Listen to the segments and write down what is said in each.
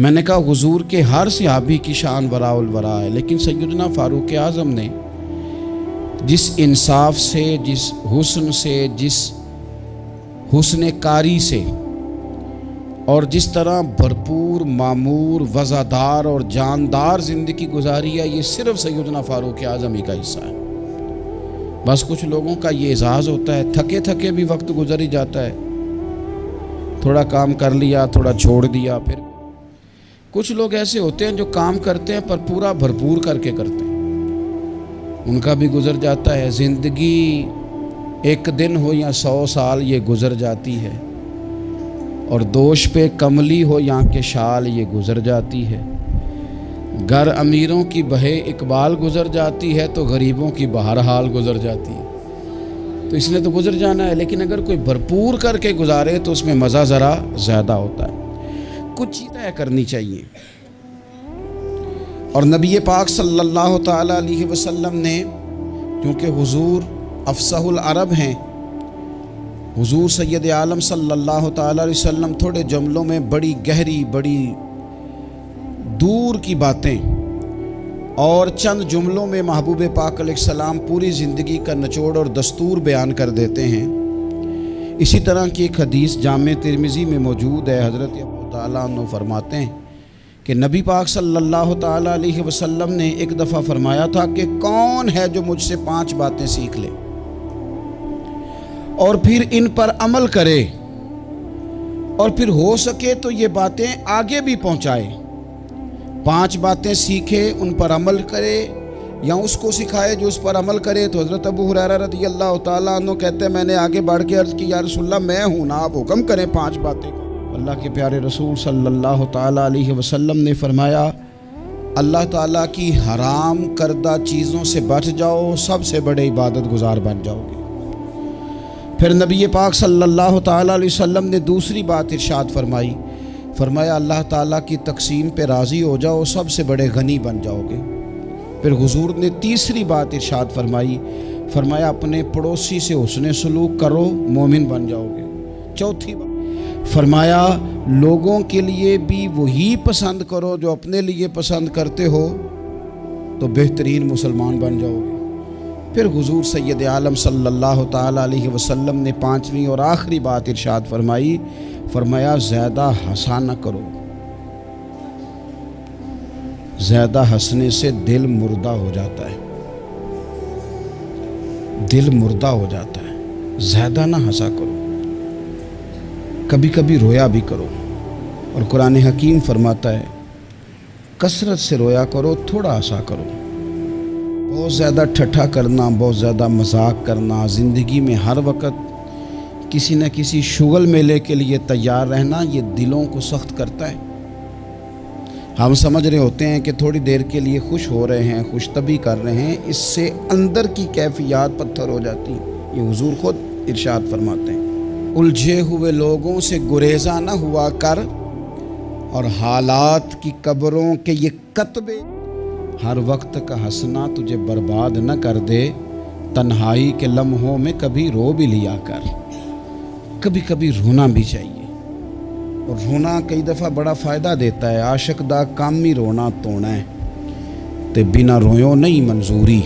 میں نے کہا حضور کے ہر صحابی کی شان وراء الورا ہے، لیکن سیدنا فاروق اعظم نے جس انصاف سے، جس حسن سے، جس حسن کاری سے اور جس طرح بھرپور معمور وزادار اور جاندار زندگی گزاری ہے، یہ صرف سیدنا فاروق اعظم ہی کا حصہ ہے۔ بس کچھ لوگوں کا یہ اعزاز ہوتا ہے، تھکے تھکے بھی وقت گزر ہی جاتا ہے، تھوڑا کام کر لیا، تھوڑا چھوڑ دیا۔ پھر کچھ لوگ ایسے ہوتے ہیں جو کام کرتے ہیں پر پورا بھرپور کر کے کرتے ہیں، ان کا بھی گزر جاتا ہے۔ زندگی ایک دن ہو یا 100 سال یہ گزر جاتی ہے، اور دوش پہ کملی ہو یا کہ شال یہ گزر جاتی ہے۔ گر امیروں کی بہے اقبال گزر جاتی ہے تو غریبوں کی بہرحال گزر جاتی ہے۔ تو اس نے تو گزر جانا ہے، لیکن اگر کوئی بھرپور کر کے گزارے تو اس میں مزہ ذرا زیادہ ہوتا ہے۔ کچھ چیزیں طے کرنی چاہیے، اور نبی پاک صلی اللہ تعالیٰ علیہ وسلم نے، کیونکہ حضور افصح العرب ہیں، حضور سید عالم صلی اللہ تعالیٰ علیہ وسلم تھوڑے جملوں میں بڑی گہری، بڑی دور کی باتیں اور چند جملوں میں محبوب پاک علیہ السلام پوری زندگی کا نچوڑ اور دستور بیان کر دیتے ہیں۔ اسی طرح کی ایک حدیث جامع ترمذی میں موجود ہے۔ حضرت ابو تعالیٰ عنہ فرماتے ہیں کہ نبی پاک صلی اللہ تعالیٰ علیہ وسلم نے ایک دفعہ فرمایا تھا کہ کون ہے جو مجھ سے 5 باتیں سیکھ لے اور پھر ان پر عمل کرے، اور پھر ہو سکے تو یہ باتیں آگے بھی پہنچائے۔ 5 باتیں سیکھے، ان پر عمل کرے، یا اس کو سکھائے جو اس پر عمل کرے۔ تو حضرت ابو ہریرہ رضی اللہ تعالیٰ عنہ کہتے ہیں میں نے آگے بڑھ کے عرض کی یا رسول اللہ میں ہوں نا، آپ حکم کریں 5 باتیں۔ اللہ کے پیارے رسول صلی اللہ تعالیٰ علیہ وسلم نے فرمایا اللہ تعالیٰ کی حرام کردہ چیزوں سے بچ جاؤ، سب سے بڑے عبادت گزار بن جاؤ گے۔ پھر نبی پاک صلی اللہ تعالیٰ علیہ وسلم نے دوسری بات ارشاد فرمائی، فرمایا اللہ تعالیٰ کی تقسیم پہ راضی ہو جاؤ، سب سے بڑے غنی بن جاؤ گے۔ پھر حضور نے تیسری بات ارشاد فرمائی، فرمایا اپنے پڑوسی سے حسن سلوک کرو، مومن بن جاؤ گے۔ چوتھی بات فرمایا لوگوں کے لیے بھی وہی پسند کرو جو اپنے لیے پسند کرتے ہو، تو بہترین مسلمان بن جاؤ گے۔ پھر حضور سید عالم صلی اللہ تعالیٰ علیہ وسلم نے 5ویں اور آخری بات ارشاد فرمائی، فرمایا زیادہ ہنسا نہ کرو، زیادہ ہنسنے سے دل مردہ ہو جاتا ہے، دل مردہ ہو جاتا ہے۔ زیادہ نہ ہنسا کرو، کبھی کبھی رویا بھی کرو، اور قرآن حکیم فرماتا ہے کثرت سے رویا کرو، تھوڑا ہنسا کرو۔ بہت زیادہ ٹھٹھا کرنا، بہت زیادہ مذاق کرنا، زندگی میں ہر وقت کسی نہ کسی شغل میلے کے لیے تیار رہنا، یہ دلوں کو سخت کرتا ہے۔ ہم سمجھ رہے ہوتے ہیں کہ تھوڑی دیر کے لیے خوش ہو رہے ہیں، خوش طبی کر رہے ہیں، اس سے اندر کی کیفیات پتھر ہو جاتی ہیں۔ یہ حضور خود ارشاد فرماتے ہیں الجھے ہوئے لوگوں سے گریزاں نہ ہوا کر، اور حالات کی قبروں کے یہ کتبے، ہر وقت کا ہنسنا تجھے برباد نہ کر دے، تنہائی کے لمحوں میں کبھی رو بھی لیا کر۔ کبھی کبھی رونا بھی چاہیے، اور رونا کئی دفعہ بڑا فائدہ دیتا ہے۔ عاشق دا کام ہی رونا تونا ہے، تے بنا رویوں نہیں منظوری،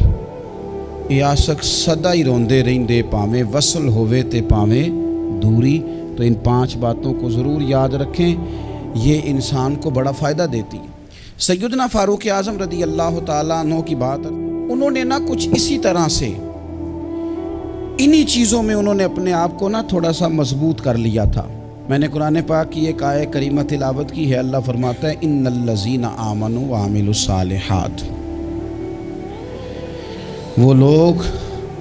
اے عاشق سدا ہی روندے رہندے پاویں وصل ہوئے تے پاویں دوری۔ تو ان 5 باتوں کو ضرور یاد رکھیں، یہ انسان کو بڑا فائدہ دیتی ہے۔ سیدنا فاروق اعظم رضی اللہ تعالیٰ عنہ کی بات، انہوں نے نا کچھ اسی طرح سے انہی چیزوں میں انہوں نے اپنے آپ کو نا تھوڑا سا مضبوط کر لیا تھا۔ میں نے قرآن پاک کی ایک آیت کریمہ تلاوت کی ہے، اللہ فرماتا ہے ان الذین آمنوا وعملوا الصالحات، وہ لوگ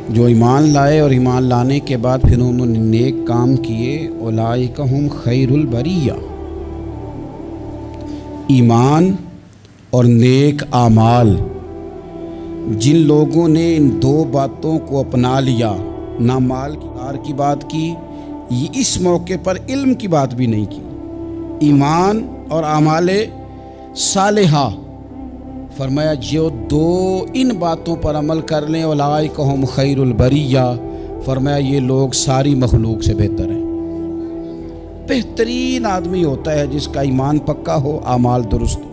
جو ایمان لائے اور ایمان لانے کے بعد پھر انہوں نے نیک کام کیے، اولئک ہم خیر البریہ، ایمان اور نیک اعمال، جن لوگوں نے ان 2 باتوں کو اپنا لیا، نہ مال کی بات کی، یہ اس موقع پر علم کی بات بھی نہیں کی، ایمان اور اعمال صالحہ، فرمایا جو 2 ان باتوں پر عمل کر لیں اولئک ہم خیر البریہ، فرمایا یہ لوگ ساری مخلوق سے بہتر ہیں۔ بہترین آدمی ہوتا ہے جس کا ایمان پکا ہو، اعمال درست ہو۔